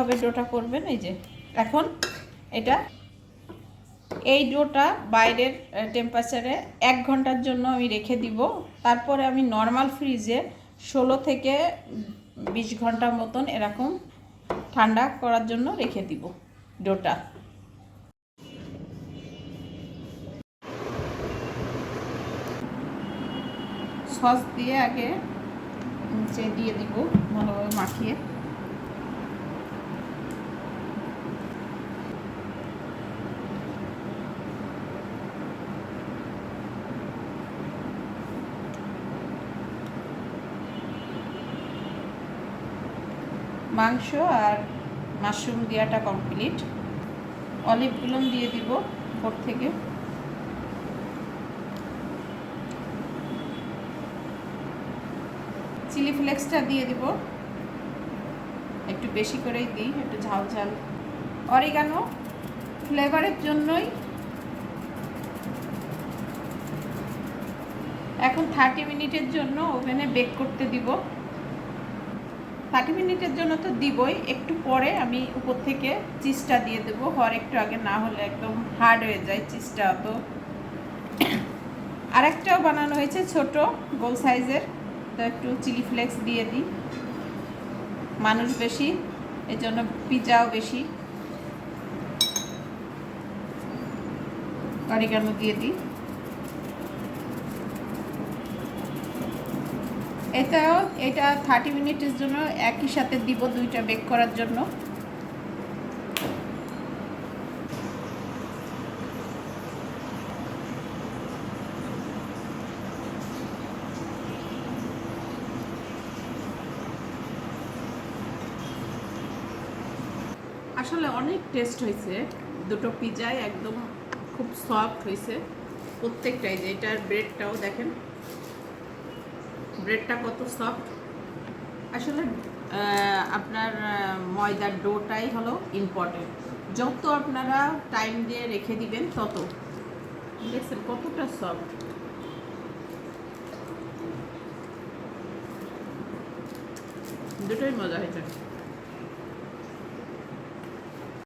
ভাবে ডোটা করবেন। এই যে এখন এটা এই ডোটা বাইরের টেম্পারেচারে 1 ঘন্টার জন্য আমি রেখে দিব। তারপরে আমি নর্মাল ফ্রিজে 16 থেকে 20 ঘন্টা মতন এরকম ঠান্ডা করার জন্য রেখে দিব ডোটা। সস দিয়ে আগে নিচে দিয়ে দিব ভালোভাবে মাখিয়ে। মাংস আর মাশরুম দেওয়াটা কমপ্লিট। অলিভগুলো দিয়ে দিব উপর থেকে। চিলি ফ্লেক্সটা দিয়ে দিব, একটু বেশি করেই দিই, একটু ঝাল ঝাল। অরিগানো ফ্লেভারের জন্যই। এখন 30 মিনিটের জন্য ওভেনে বেক করতে দিব। 30 মিনিটের জন্য তো দিবই, একটু পরে আমি উপর থেকে চিজটা দিয়ে দেবো। হওয়ার একটু আগে, না হলে একদম হার্ড হয়ে যায় চিজটা। তো আরেকটাও বানানো হয়েছে ছোট গোল সাইজের, তো একটু চিলি ফ্লেক্স দিয়ে দিই। মানুষ বেশি, এই জন্য পিজাও বেশি। অরিগানো দিয়ে দিই। এটা 30 মিনিটের জন্য একই সাথে দিব, দুইটা বেক করার জন্য। আসলে অনেক টেস্ট হয়েছে, দুটো পিজাই একদম খুব সফট হয়েছে প্রত্যেকটাই। যে এটার ব্রেডটাও দেখেন, ব্রেডটা কত সফট। আসলে আপনার ময়দার ডোটাই হলো ইম্পর্টেন্ট। যত আপনারা টাইম দিয়ে রেখে দিবেন তত। দেখছেন কতটা সফট। দুটোই মজা হয়েছে।